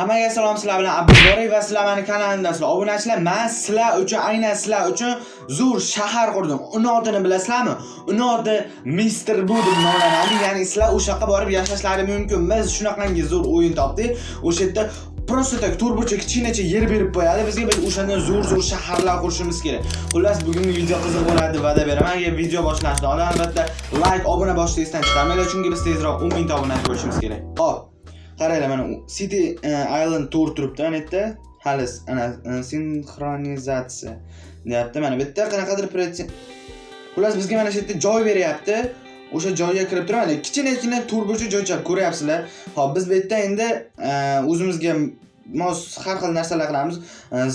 Hammaga salom, sizlar bilan Abdulboriy va sizlar meni kanalimdasizlar. Obunachilar, men sizlar uchun, aynan sizlar uchun zo'r shahar qurdim. Uni otini bilasizlarmi? Uni oti Mr. Bu deb nomlanadi. Ya'ni sizlar o'sha yoqqa borib yashashlari mumkin. Biz shunaqangi zo'r o'yin topdik. O'sha yerda просто так turbocha kichkinacha yer berib qo'yadi. Bizga biz o'shandan zo'r shaharlar qurishimiz kerak. Xullas, bugungi video qiziq bo'ladi deb va'da beraman. Agar video boshlashdan oldin albatta like, obuna boshda esdan chiqarmanglar, chunki biz tezroq 10 ming obunachi bo'lishimiz kerak. Hop. Qaranglar, mana City Island Tour turibdi, anetda hali ana sinxronizatsiya deyapti. Mana bu yerda qanaqadir xullas bizga mana shu yerda joy beryapti. O'sha joyga kirib turamiz. Kichkina turbocha joycha ko'ryapsizlar. Hop, biz bu yerda endi o'zimizga mos har xil narsalar qilamiz.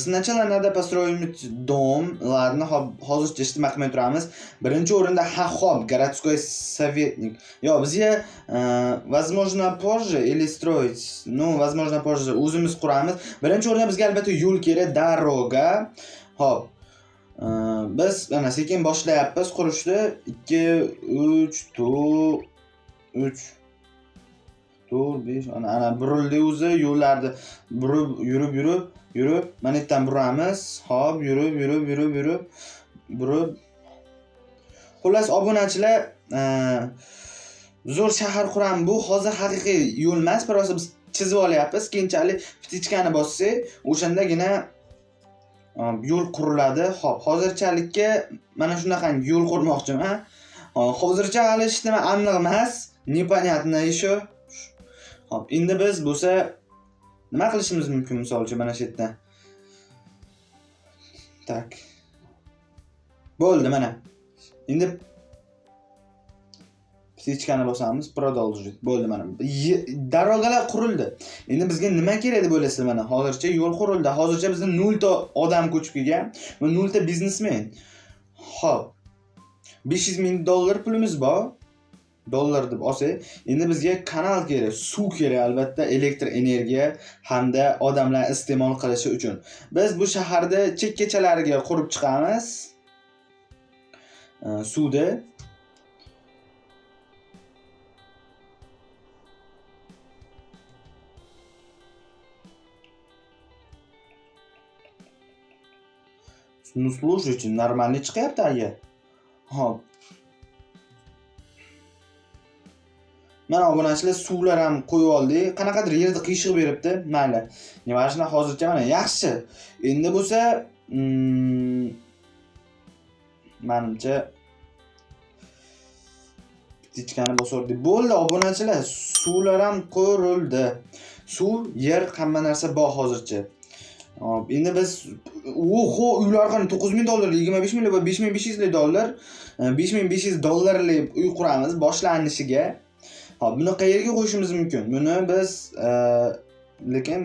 Sначала надо построить дом. Ладно, hozircha eshitib qilmay turamiz. Birinchi o'rinda hop, городской советник. Yo, bizga возможно позже или строить. Ну, возможно позже o'zimiz quramiz. Birinchi o'rinda bizga albatta yo'l kerak, дорога. Hop. Biz mana sekin boshlayapmiz qurishni. 2 3 4 5 ana burildi o'zi yo'llarni burib yurib mana yerdan buramiz. Hop, yurib burib. Xullas, obunachilar, zo'r shahar quramiz. Bu hozir haqiqiy yo'l emas, biroz biz chizib olyapmiz. Keyinchalik ptichkani bossak, o'shandagina yo'l quriladi. Hop, hozirchalikka mana shunaqangi yo'l qurmoqchiman. Hozircha hali hech nima aniq emas, непонятно еще. Hop, endi biz bo'lsa nima qilishimiz mumkin, misol uchun mana shu yerda. Tak. Bo'ldi mana. Endi ptichkani bosamiz, продолжить. Bo'ldi mana. Darogalar qurildi. Endi bizga nima kerak deb o'ylaysizlar mana? Hozircha yo'l qurildi. Hozircha bizda 0 ta odam ko'chib kelgan va 0 ta biznesmen. Hop. $500 ming pulimiz bor. Dollar deb olsak, endi bizga kanal kerak, suv kerak, albatta elektr energiya hamda odamlar iste'mol qilishi uchun. Biz bu shaharda chekkachalariga qurib chiqamiz. Suvda ну слушайте, нормально chiqyapti aka. Hop. Mana obunachilar, suvlar ham qo'yib oldik. Qanaqadir yerda qiyshiq beribdi. Mayli. Nimashina hozircha mana yaxshi. Endi bo'lsa, menimcha ptichkani bosardik. Bo'ldi obunachilar, suvlar ham qurildi. Suv, yer, hamma narsa bor hozircha. Hop, endi biz uylar qani $9,000, $25 ming va $5,500. $5,500 uy quramiz boshlanishiga. Hop, buni qayerga qo'yishimiz mumkin? Buni biz lekin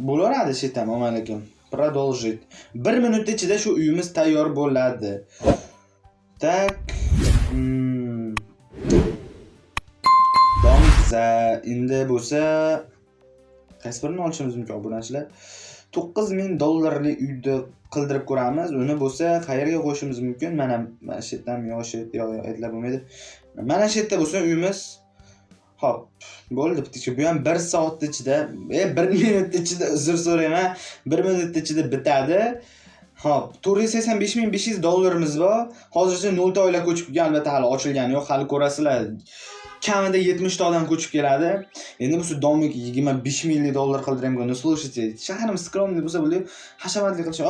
bo'laradi shetam, lekin продолжить. 1 minut ichida shu uyimiz tayyor bo'ladi. Tak. Domza endi bo'lsa qaysi birini olishimiz mumkin obunachilar? $9,000 uyni qildirib ko'ramiz. Uni bo'lsa qayerga qo'yishimiz mumkin? Mana shu yerdan aytlab bo'lmaydi. Mana shu yerda bo'lsa uyimiz. Hop, bo'ldi. Bu ham 1 soat ichida, 1 minut ichida, uzr so'rayman, 1 minut ichida bitadi. Hop, $485,500 bor. Hozircha 0 ta oila ko'chib kelgan, albatta hali ochilgani yo'q, hali ko'rasizlar. Kamida 70 ta odam ko'chib keladi. Endi bu domik $25 ming qildiramgan. Слушайте, shaharimiz skromniy bo'lsa bo'ldi, hashamatli qilish.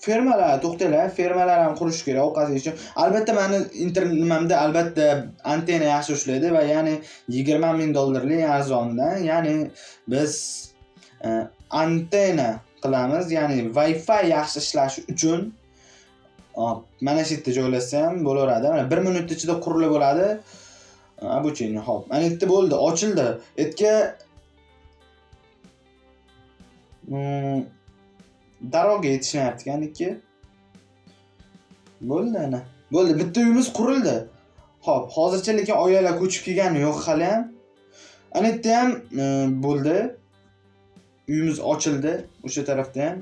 Fermalar, to'xtanglar, fermalar ham qurish kerak ovqat uchun. Albatta meni internetda albatta antena yaxshi ishlaydi va ya'ni $20 ming arzondan, ya'ni biz antena qilamiz, ya'ni Wi-Fi yaxshi ishlashi uchun. Hop, mana shu yerda joylashsam bo'laveradi. Mana 1 minut ichida qurilib bo'ladi. Обучение, hop. Mana yerda bo'ldi, ochildi. Etga daroga yetishmayapti kaniki. Bo'ldi ana. Bo'ldi, bitta uyimiz qurildi. Hop, hozircha lekin oilalar ko'chib kelgani yo'q hali ham. Ana yerda ham bo'ldi. Uyimiz ochildi o'sha tarafda ham.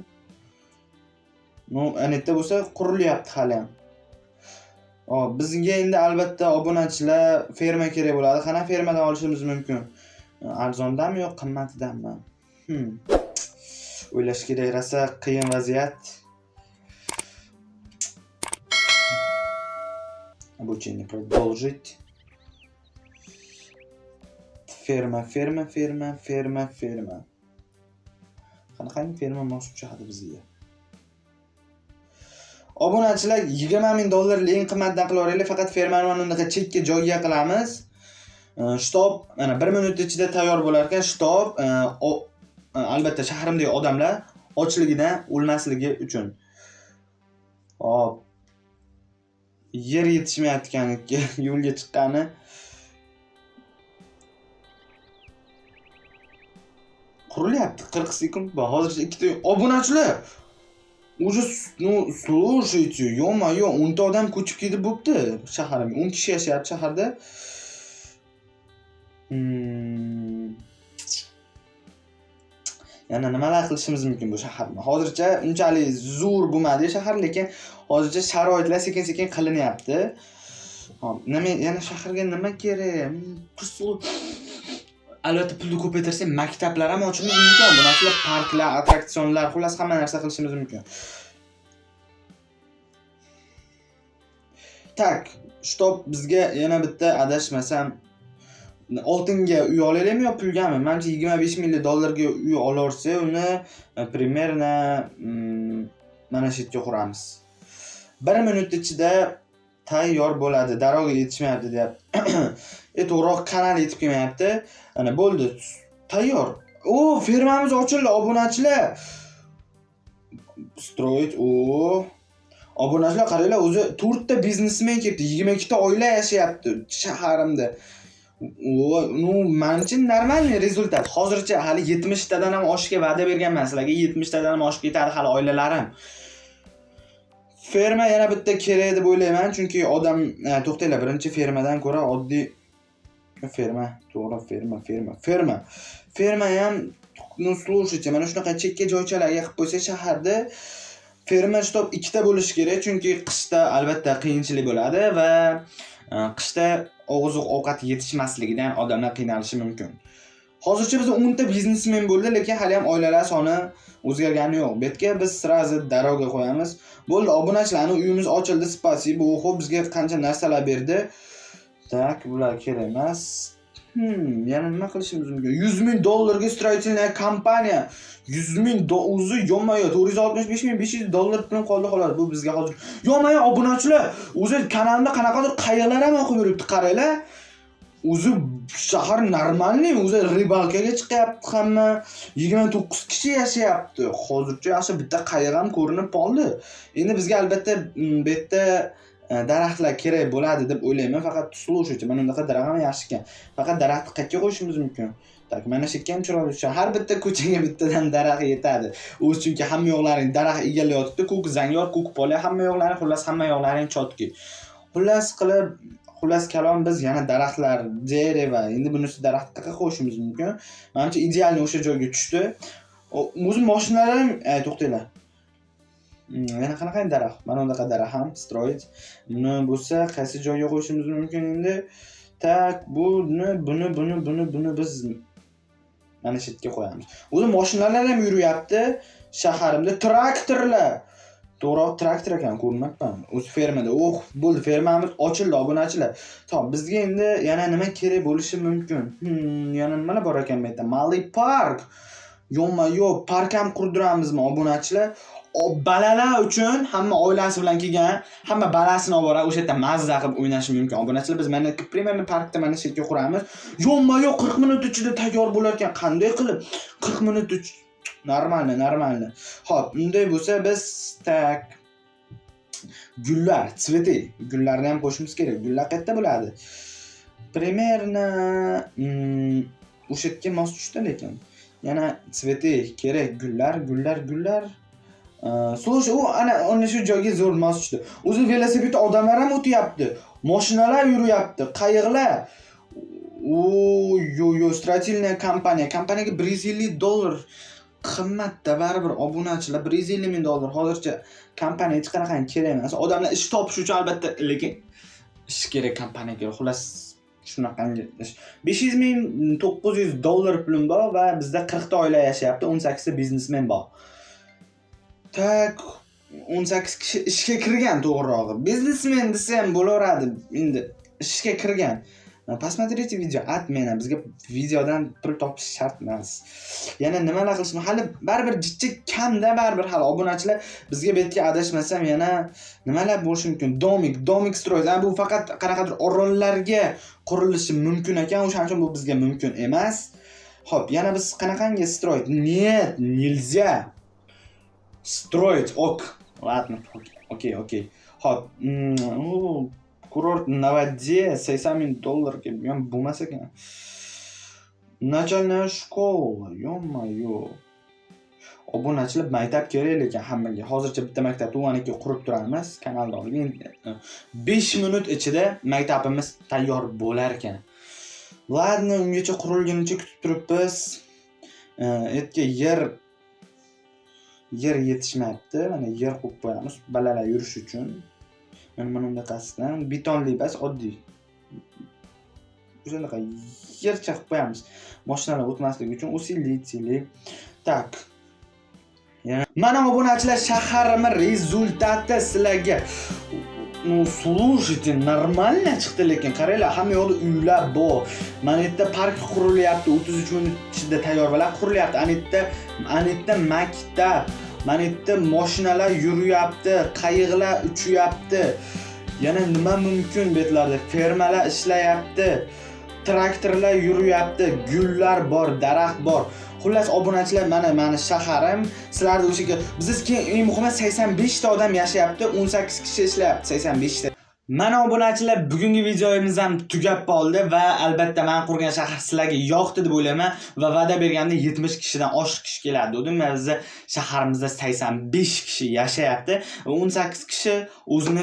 Ana yerda bo'lsa qurilyapti hali ham. Bizga endi albatta obunachilar ferma kerak bo'ladi. Qana fermadan olishimiz mumkin? Arzondanmi yo qimmatidanmi? O'ylash kerak, rosa qiyin vaziyat. Обучение продолжить. Ferma. Qanaqangi ferma mos tushadi bizga? Obunachilar $20,000 eng qimmatdan qilaveraylik, faqat fermani mana bunaqa chekka joyga qilamiz. Shtob mana 1 minut ichida tayyor bo'lar ekan. Shtob albatta shahrimdagi odamlar ochligidan o'lmasligi uchun. Hop. Yer yetishmayotganiga yo'lga chiqqani. Qurilyapti 40 sekund. Hozircha ikkita obunachilar. Уже, слушайте, ё-моё, 10 ta odam ko'chib ketib bo'pti shaharimga. 10 kishi yashayapti shaharda. Yana nimalar qilishimiz mumkin bu shaharni? Hozircha unchalik zo'r bo'lmadi shahar, lekin hozircha sharoitlar sekin-sekin qilinyapti. Hop, yana shaharga nima kerak? Albatta pulni ko'paytirsak, maktablar ham ochishimiz mumkin. Bu narsalar parklar, attraksionlar, xullas hamma narsa qilishimiz mumkin. Tak, shtob bizga yana bitta adashmasam oltinga uy olaylikmi yo pulgami? Menimcha $25,000 ga uy olorsa, uni примерно mana shu yerga quramiz. 1 minut ichida tayyor bo'ladi. Daroga yetishmayapti deyapti. To'g'riroq kanal yetib kelmayapti. Ana bo'ldi. Tayyor. Fermamiz ochildi, obunachilar. Stроить. Obunachilar qaranglar, o'zi 4 ta biznesmen ketdi, 22 ta oila yashayapti shaharimda. Menimcha normalniy rezultat. Hozircha hali 70 tadan ham oshishga va'da berganman sizlarga. 70 tadan ham oshib ketadi hali oilalarim. Ferma yana bitta kerak deb o'ylayman, chunki odam to'xtanglar, birinchi fermadan ko'ra oddiy ferma, to'g'ri ferma. Ferma ham слушайте, mana shunaqa chekka joychalarga qilib qo'ysa shaharda ferma shtob 2 ta bo'lishi kerak, chunki qishda albatta qiyinchilik bo'ladi va qishda oziq-ovqat yetishmasligidan odamlar qiynalishi mumkin. Hozircha biz 10 ta biznesmen bo'ldi, lekin hali ham oilalar soni o'zgargani yo'q. Bu yerga biz srazi daroga qo'yamiz. Bo'ldi, obunachilarning uyimiz ochildi, spasibo. Xo'p, bizga qancha narsalar berdi. Tak, bular kerak emas. Yana nima qilishimiz mumkin? $100,000 ga строительная kompaniya. $100,000 yo'mayo, $465,500 pul qoldi xolos. Bu bizga hozir. Yo'mayo obunachilar, o'zi kanalimda qanaqadir qayg'alar ham o'qib yuribdi, qaranglar. O'zi shahar normalniy, o'zi ribalkaga chiqyapti hamma. 29 kishi yashayapti. Hozircha yaxshi bitta qayg'am ham ko'rinib qoldi. Endi bizga albatta bu yerda daraxtlar kerak bo'ladi deb o'ylayman. Faqat слушайте, mana bunaqa daraxt ham yaxshi ekan. Faqat daraxtni qayerga qo'yishimiz mumkin? Tak, mana shu ekan chiroyli. Har bitta ko'chaga bittadan daraxt yetadi. O'zi chunki hamma yo'qlaring daraxt egallayotibdi. Ko'k zangor, ko'k pola, hamma yo'qlaring, xullas hamma yo'qlaring chotki. Xullas kalom biz yana daraxtlar, dereva, endi bunisi daraxt qayerga qo'yishimiz mumkin? Menimcha ideal o'sha joyga tushdi. O'zi mashinalar ham to'xtanglar. Yana qanaqangi daraxt? Mana bunaqa daraxt ham stроить. Buni bo'lsa qaysi joyga qo'yishimiz mumkin endi? Tak, buni biz mana shu yerga qo'yamiz. O'zi mashinalar ham yuryapti shaharimda, traktorlar. To'g'ri, traktor ekan, ko'rmayapman. O'zi fermada. Bo'ldi, fermamiz ochildi, obunachilar. Xo'p, bizga endi yana nima kerak bo'lishi mumkin? Yana nimalar bor ekan bu yerda? Maliy park. Yo'q, park ham qurdiramizmi, obunachilar? Balalar uchun hamma oilasi bilan kelgan, hamma balasini olib boradi, o'sha yerda mazza qilib o'ynashi mumkin. Obunachilar, biz mana primerni parkda mana shu yerga quramiz. Yo'q, 40 minut ichida tayyor bo'lar ekan. Qanday qilib 40 minut normalniy. Xo'p, unday bo'lsa biz tak gullar, tsveti, gullarni ham qo'shimiz kerak. Gullar qayerda bo'ladi? Primerna o'sha yerga mos tushdi lekin. Yana tsveti kerak, gullar. Слушай, ana shu joyga zo'r mos tushdi. O'zi velosipedda odamlar ham o'tyapti. Mashinalar yuryapti, qayiqlar. Строительная kompaniya. Kompaniyaga $150 qimmatda baribir obunachilar $150,000 hozircha kompaniya hech qanaqangi kerak emas. Odamlar ish topish uchun albatta, lekin ish kerak, kompaniya kerak. Xullas shunaqangi ish. $500,900 pulim bor va bizda 40 ta oila yashayapti, 18 ta biznesmen bor. Tak 18 kishi ishga kirgan, to'g'rirog'i. Biznesmen desa ham bo'laveradi. Endi ishga kirgan. Посмотрите video, atmena, bizga videodan pul topish shart emas. Yana nimalar qilishni hali baribir jichcha kamda, baribir hali obunachilar bizga betga adashmasam yana nimalar bo'lishi mumkin. Domik stroyz. Bu faqat qanaqadir orollarga qurilishi mumkin ekan, o'shaning uchun bu bizga mumkin emas. Xo'p, yana biz qanaqangi stroyt? Нет, nельзя. Строить ок. Ладно, окей. Xo'p, kurort на воде $80,000 ham bo'lmas ekan. Начальная школа, ё-moё. Obunachilar maktab kerak lekin hammaga. Hozircha bitta maktabni uvaniki qurib turamiz kanalda. 5 minut ichida maktabimiz tayyor bo'lar ekan. Ladno, ungacha qurilgunicha kutib turibmiz. Etga yer yetishmayapti. Mana yer qo'yib qo'yamiz balalar yurish uchun. Mana bunaqasidan betonli bas, oddiy. O'shanaqa yer chaqib qo'yamiz. Mashinalar o'tmasligi uchun usilli. Tak. Mana obunachilar, shaharimiz rezultati sizlarga. Слушайте, нормально chiqdi, lekin qaranglar, hamma yoqda uylar bor. Mana yerda park qurilyapti, 33 minut ichida tayyor bo'lib qurilyapti. Anitda maktab, mana yerda mashinalar yuryapti, qayiqlar uchyapti. Yana nima mumkin betlarda? Fermalar ishlayapti, traktorlar yuryapti, gullar bor, daraxt bor. Xullas obunachilar, mana shaharim sizlarga o'shaga biz keyin eng muhimi 85 ta odam yashayapti, 18 kishi ishlayapti, 85 ta. Mana obunachilar, bugungi videomiz ham tugab qoldi va albatta men qurgan shahar sizlarga yoqdi deb o'ylayman va va'da berganimda 70 kishidan oshiq kishi keladi dedim. Bizda shaharimizda 85 kishi yashayapti va 18 kishi o'zini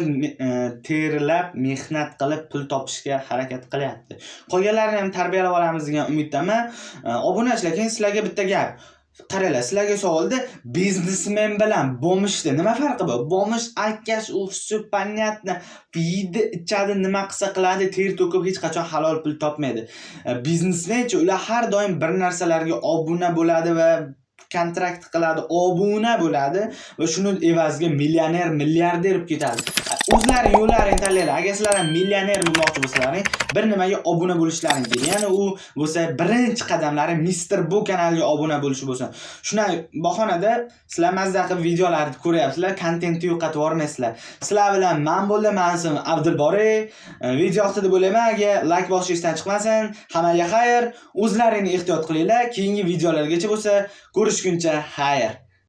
terilab, mehnat qilib pul topishga harakat qilyapti. Qolganlarini ham tarbiyalab olamiz degan umiddaman. Obunachilar, keyin sizlarga bitta gap. Qaranglar, sizlarga savolda biznesmen bilan bomishda nima farqi bor? Bomish aytgash, u все понятно. Piydi ichadi, nima qilsa qiladi, ter to'kib hech qachon halol pul topmaydi. Biznesmenchi ular har doim bir narsalarga obuna bo'ladi va kontrakt qiladi, obuna bo'ladi va shuni evaziga millioner, milliarder bo'lib ketadi. O'zlaring yo'llaring tanlaylar. Agar sizlar ham millioner bo'lmoqchi bo'lsalaring, bir nimaga obuna bo'lishlaring kerak. Ya'ni u bo'lsa birinchi qadamlari Mr. Bu kanaliga obuna bo'lish bo'lsin. Shuna bahonada sizlar mazza qilib videolarni ko'ryapsizlar, kontentni yo'qotib yormaysizlar. Sizlar bilan men bo'ldim, men ismim Abdulboriy. Video yoqdi deb o'ylayman. Agar like bosishdan chiqmasin, hammaga xayr. O'zlaringni ehtiyot qilinglar. Keyingi videolargacha bo'lsa, ko'rishguncha xayr.